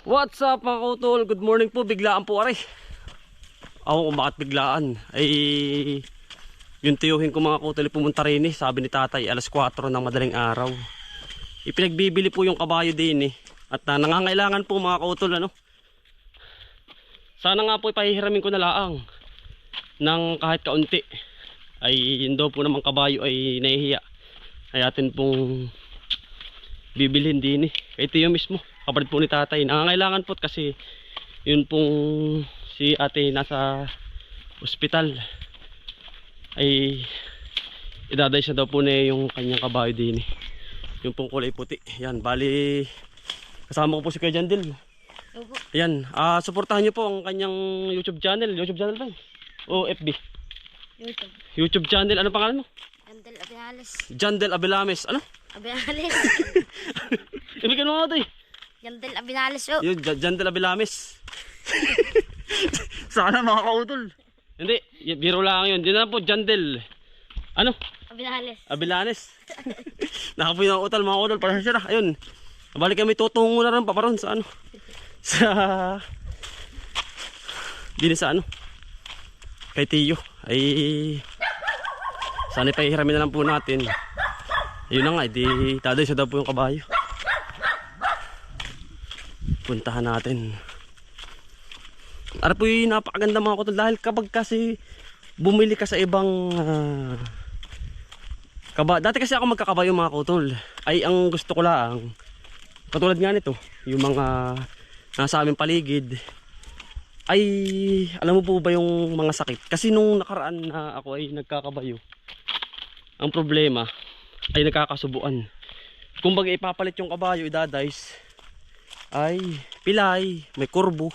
What's up mga kautol? Good morning po. Biglaan po aray. Ako kung bakit biglaan ay yung tiyuhin ko mga kautol pumunta rin eh. Sabi ni tatay alas 4 ng madaling araw. Ipinagbibili po yung kabayo din eh. At nangangailangan po mga kautol ano. Sana nga po ipahihiramin ko na laang ng kahit kaunti. Ay yun daw po naman kabayo ay nahihiya. Ay atin pong bibilhin din eh. Kay tiyo mismo. Kapatid po ni tatay. Nangangailangan po kasi yun pong si ate nasa ospital. Ay idaday siya daw po na yung kanyang kabayo din eh. Yung pong kulay puti. Yan. Bali kasama ko po si Kuya Jandel. Ayan. Suportahan nyo po ang kanyang YouTube channel. YouTube channel ba yun? O FB? YouTube channel. Ano pangalan mo? Jandel Abilames. Jandel Abilames. Ano? Abilames. Ibigyan mo ako ito eh. Jandel Abilames. Oh. Yun, Jandel Abilames. Sana mga kautol. Hindi, biro lang yun. Diyan na po, Jandel. Ano? Abilames. Abilanes. Nakapoy na utal mga kautol. Parang siya na. Ayun. Balik kami tutungo na rin paparon sa ano. Sa... Dini sa ano. Kay Tiyo. Ay... Sana ipahihiramin na lang po natin. Ayun na nga, di taday siya daw po yung kabayo. Puntahan natin. Ara po yung napakaganda mga kautol. Dahil kapag kasi bumili ka sa ibang dati kasi ako magkakabayo mga kautol. Ay ang gusto ko lang katulad nga nito, yung mga nasa aming paligid. Ay alam mo po ba yung mga sakit? Kasi nung nakaraan na ako ay nagkakabayo, ang problema ay nagkakasubuan. Kung baga ipapalit yung kabayo, idadays ay pilay, may kurbo,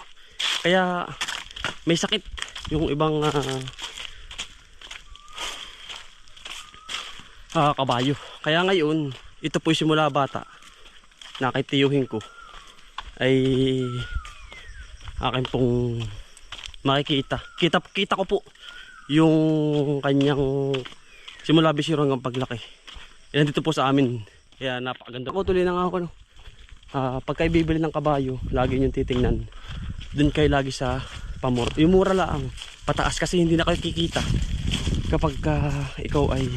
kaya may sakit yung ibang kabayo. Kaya ngayon ito po simula bata nakitiyuhin ko ay akin pong makikita kita ko po yung kanyang simula bisiro hanggang paglaki. Yan dito po sa amin, kaya napakaganda po. Tuloy na nga ako no. Pagka ibibili ng kabayo, lagi nyo titingnan dun kayo lagi sa pamura. Yung mura lang pataas kasi hindi na kayo kikita kapag ikaw ay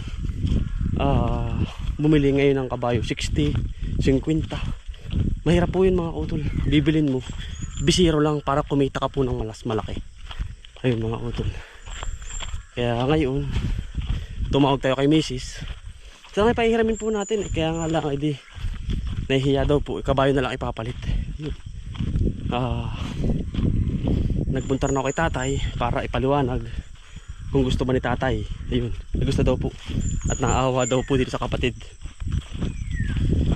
bumili ngayon ng kabayo 60, 50. Mahirap po yun mga kautol. Bibilin mo bisiro lang para kumita ka po ng malas malaki. Ayun mga kautol. Kaya ngayon tumawag tayo kay Mrs. Sana ipahihiramin po natin eh. Kaya nga lang edi nahihiya daw po, kabayo na lang ipapalit. Nagpunta na ako kay tatay para ipaliwanag kung gusto ba ni tatay. Ayun, gusto daw po at naawa daw po dito sa kapatid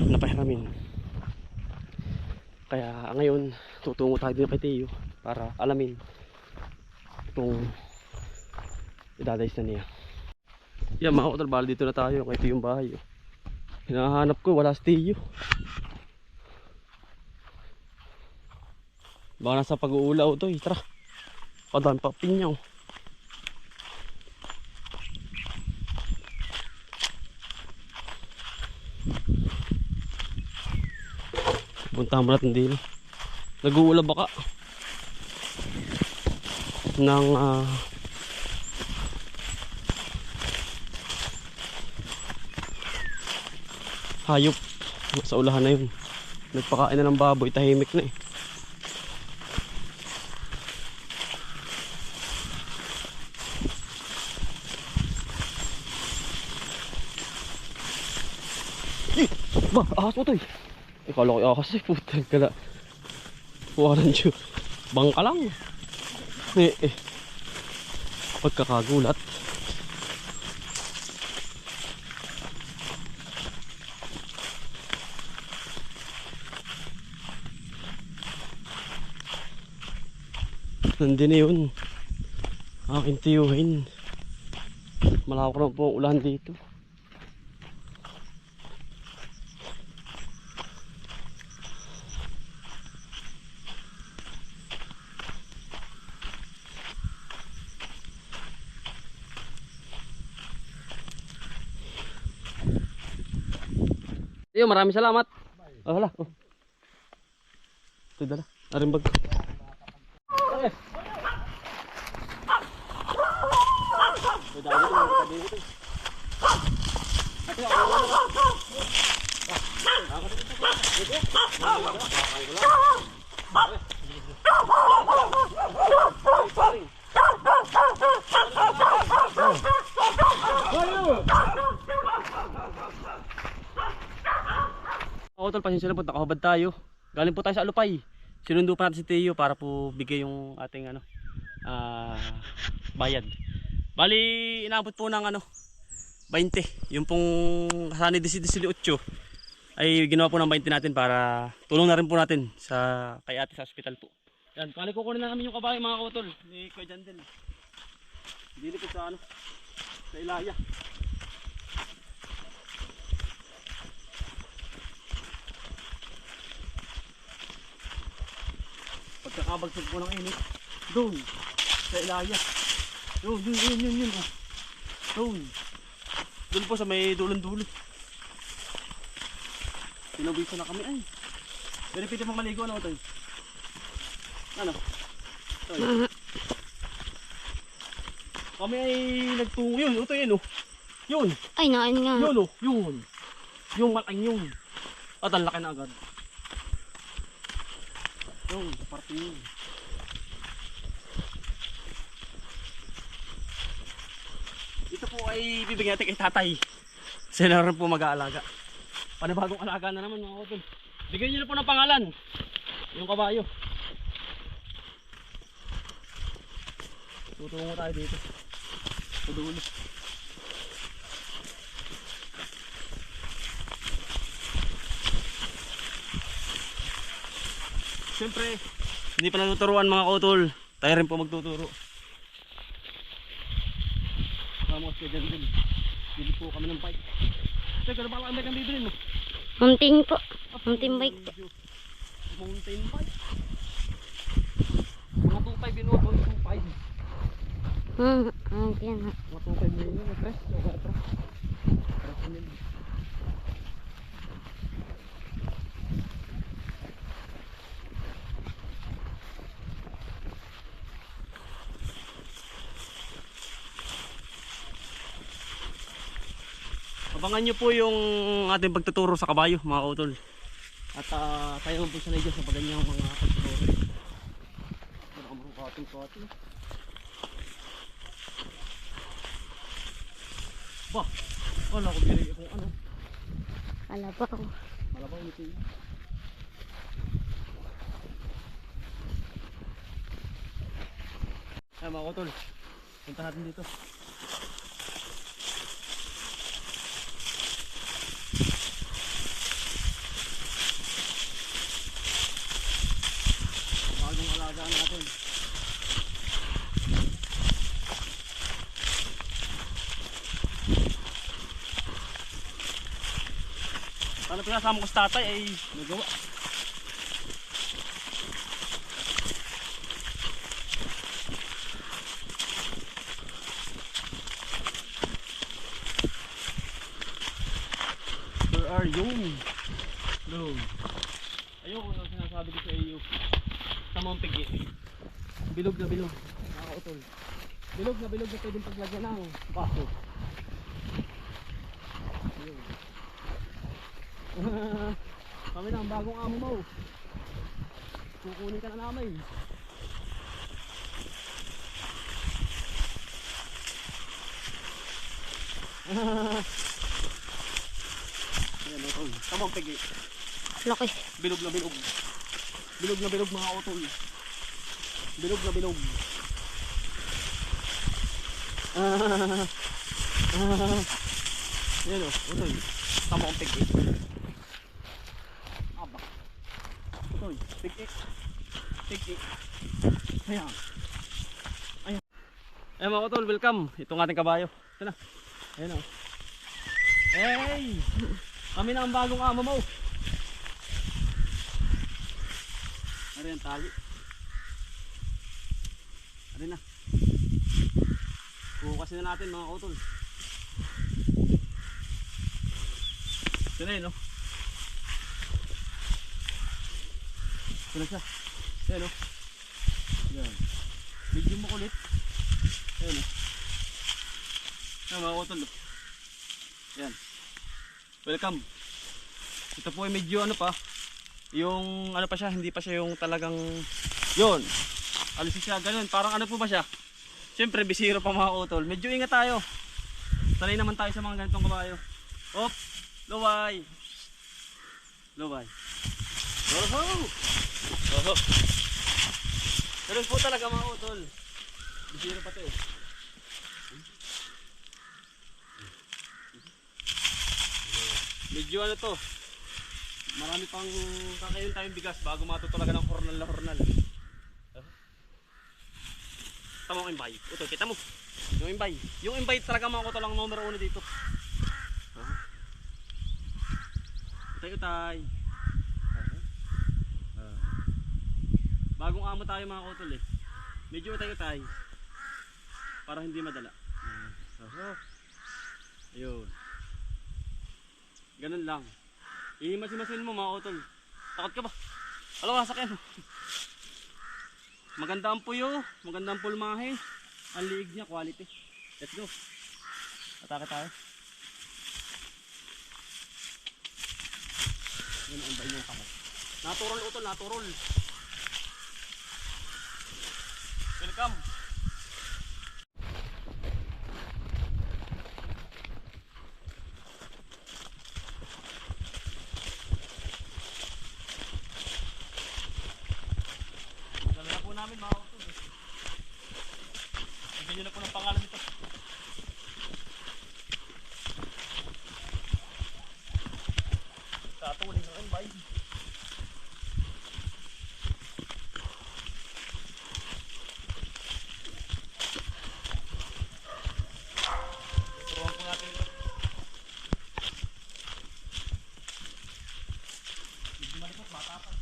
na pahiramin. Kaya ngayon tutungo tayo din kay Tiyo para alamin kung idadays na niya. Yan mga kautol, bali dito na tayo kay Tiyo yung bahay. Hinahanap ko, wala si Tiyo. Baka nasa pag-uulaw to eh. Tara, padami pa pinyaw. Puntahan mo natin din. Nag-uula baka ng hayop sa ulahan na yun. Nagpakain na ng baboy, tahimik na eh. Ba, ahas mo to eh. Ikala ko yung ahas eh, putang kala. Waran dyo. Bangka lang. Pagkakagulat. Nandun na yun. Aking tiyuhin. Malawak na po ang ulan dito. Iyo, maraming salamat. Oh, hala. Oh. Ito dala. Arimbag. Ako tol, pasensya na po, nakahubad tayo. Galing po tayo sa Alupay. Sinundo pa natin si Teo para po bigay yung ating bayad. Bali, inabot po ng 20. Yung pong kasani 18 ay ginawa po ng 20 natin para tulong na rin po natin sa kay ate sa ospital po. Yan, kali kukunin na namin yung kabayo mga kautol ni Kuya Jandel. Dili po sa sa Ilaya. Pagkakabagsag po ng init doon sa Ilaya. Yun. Doon po sa may dulan-dulo. Pinabiso na kami ay. Pero pwede pang maligo ano ito? Ano? Ito. Kami ay nagtungo yun. Ito yun oh. Yun. Ay, nakain nga. Yun oh. Yun. Yung malaking yun. At ang laki na agad. Yun. Parte yun. Ito po ay bibigyan natin kay tatay. Sila rin po mag-aalaga. Panibagong alaga na naman mga kutol. Bigyan nyo na po ng pangalan. Yung kabayo. Tutungo tayo dito. Sa dulo. Siyempre, hindi pa natuturuan mga kutol. Tayo rin po magtuturo. Vamos kay Jandel. Bili po kami ng bike. Teka, ano ba ang bike ang bibilin mo? Mountain po. Mountain bike po. Mountain bike. Mga 2.5 yun o, 2.5. Yan. Mga 2.5 yun yun, press. Press yun. Abangan nyo po yung ating pagtuturo sa kabayo mga kautol. At tayo po sanay dyan sa paganyang mga pagtuturo. Kating. Bah, wala ko binigay kung ano. Kalabaw. Malabaw nito yun. Ay mga kautol, punta natin dito. Bagong alagaan natin. Ano pinasama ko sa tatay ay nagawa. Where are you? No. Ayun kung ano sinasabi ko sa iyo. Sa Mompig eh. Bilog na bilog. Nakakautol. Bilog na pwedeng paglagyan ng baso. Ayun. Kami na ang bagong amo mo. Kukunin ka na namin. Ayan utol. Sa Mompig eh. Laki. Bilog na bilog. Bilog na bilog mga utol. Bilog na bilog. Yan o, utol. Sa Mompig eh. Aba. Utol, pig-ik. Pig-ik. Ayan. Ayan. Ayan mga utol, welcome. Itong ating kabayo. Ito na. Ayan o. Hey! Kami na ang bagong amo mo. Ano yung tali? Ano na? Bukasin na natin mga kautol. Ito na yun, no? Ito na siya. Ayan o. Yan. Medyo makulit. Ayan o. Ayan mga utol. Yan. Welcome. Ito po ay medyo ano pa. Yung ano pa siya, hindi pa siya yung talagang yun. Alis siya ganun. Parang ano po ba siya? Siyempre bisiro pa mga utol. Medyo ingat tayo. Sanay naman tayo sa mga ganitong kabayo. Op! Luway! Luway. Oho! Oho! Ganun po talaga mga utol. Bisiro pa to eh. Medyo ano to. Marami pang kakainin tayong bigas bago matutulagan ng hornal na hornal. Tama ang imbay. Utol, kita mo. Yung imbay. Yung imbay talaga mga utol ang numero 1 dito. Utay-utay. Bagong amo tayo mga utol eh. Medyo utay-utay. Para hindi madala. Ayun. Ganun lang. Ihimas-himasin mo mga utol. Takot ka ba? Alawa, sakyan. Maganda ang puyo. Maganda ang pulmahe. Ang liig niya, quality. Let's go. Atake tayo. Yan ang bayo ng takot. Naturol utol, naturol. Welcome. Namin mga utol. Bigyan nyo na po ng pangalan nito. Katuling ng imbay. Turuan po natin ito. Medyo malikot, matapang.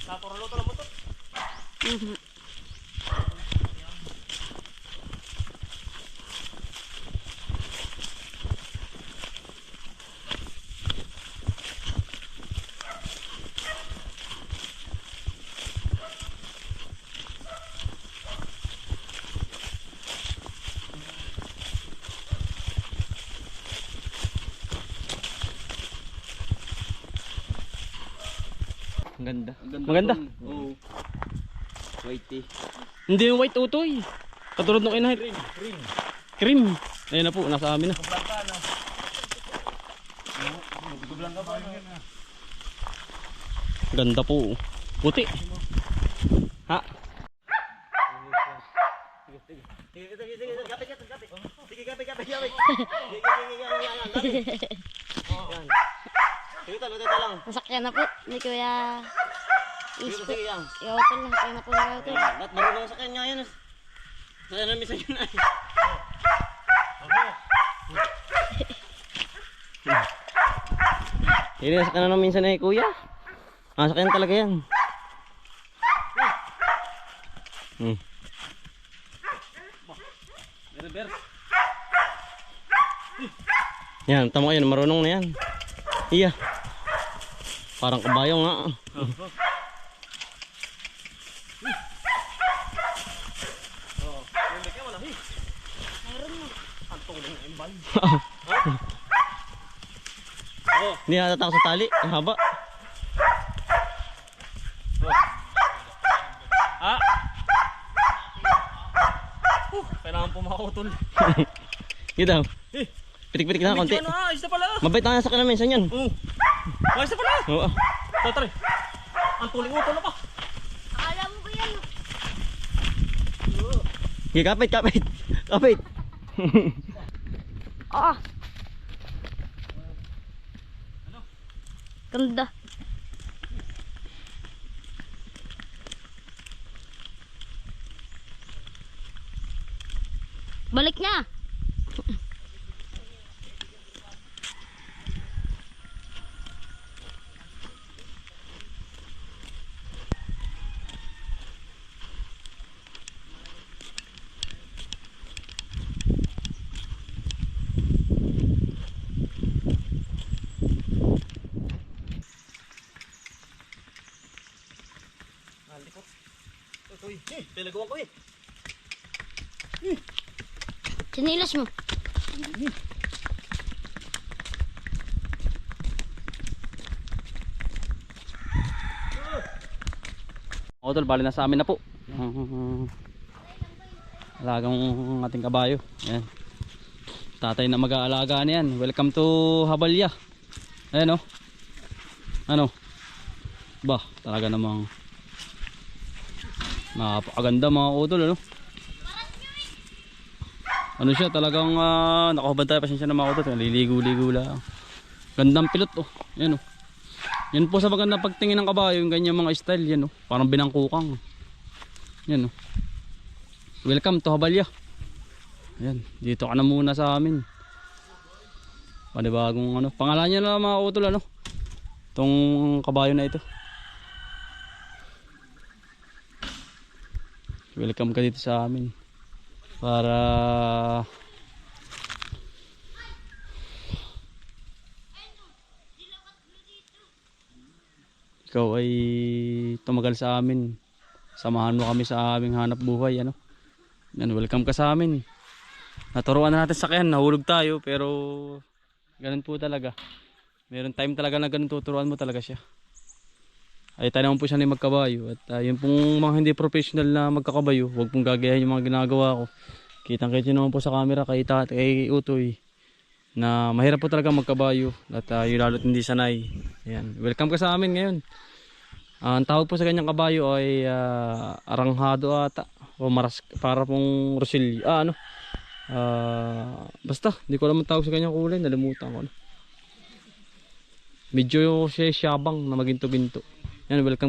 Natural ito lang mo ito. Ganda. Maganda. Oo. Whitey. Hindi yung white utoy. Katulad nung inahin. Cream. Cream. Ayun na po, nasa amin na. Blanca na. Blanca ba yun? Ganda po. Puti. Ha? Sige, kapit. Sige, kapit. Sige. Sige, talo lang. Nasakyan na po. Ni Kuya Sige, Ispo. sige yan. Yotol, nasakyan na po ni Yotol. Lahat marunong sa kanya yan. Saya na misa yun ay. Hindi, nasakyan na minsan eh, kuya. Nasakyan talaga yan. Reverse. Yan, tama yun. Marunong na yan. Iya. Parang kabayo nga. Hindi natatakot sa tali. Ang haba. Ah! Kailangan po makautol. Yun daw. Pitik-pitik na konti. Ano, ayos na pala. Mabait na sa kanam minsan yan. Oo. Ayos na pala. Oo. Totore. Ang tuling utol na pa. Akala mo ba yan? Sige, kapit. Kapit. Oo. Ganda. Balik niya. Hali ko. Uy, pinagawa ko eh. Sinilas mo. O tol, bali na sa amin na po. Alagang ating kabayo. Ayan. Tatay na mag-aalaga niyan. Welcome to Habalya. Ayan o. Ano? Ba, talaga namang napakaganda mga utol, ano? Ano siya, talagang nakahubad tayo, pasensya na mga utol. Liligo-ligo lang. Gandang pilot oh. Ayan oh. Yan po sa magandang pagtingin ng kabayo, yung ganyan mga style, yan oh. Parang binangkukang. Yan oh. Welcome to Habalya. Ayan, dito ka na muna sa amin. Panibagong ano, pangalan niya na mga utol, ano? Itong kabayo na ito. Welcome ka dito sa amin. Para ikaw ay tumagal sa amin. Samahan mo kami sa aming hanap buhay, ano? Yan, welcome ka sa amin. Naturuan na natin sakyan, nahulog tayo, pero ganun po talaga. Meron time talaga na ganun, tuturuan mo talaga siya. Ay tayo naman po siya na magkabayo. At yun pong mga hindi professional na magkakabayo, huwag pong gagayahin yung mga ginagawa ko. Kitang-kita naman po sa camera kay Utoy na mahirap po talaga magkabayo. At yung lalo't hindi sanay. Ayan. Welcome ka sa amin ngayon. Ang tawag po sa ganyang kabayo ay aranghado ata. O maras, para pong Rosilio. Ano? Basta, hindi ko alam ang tawag sa ganyang kulay. Nalimutan ko. Medyo siya syabang na maginto-ginto. Yan, welcome.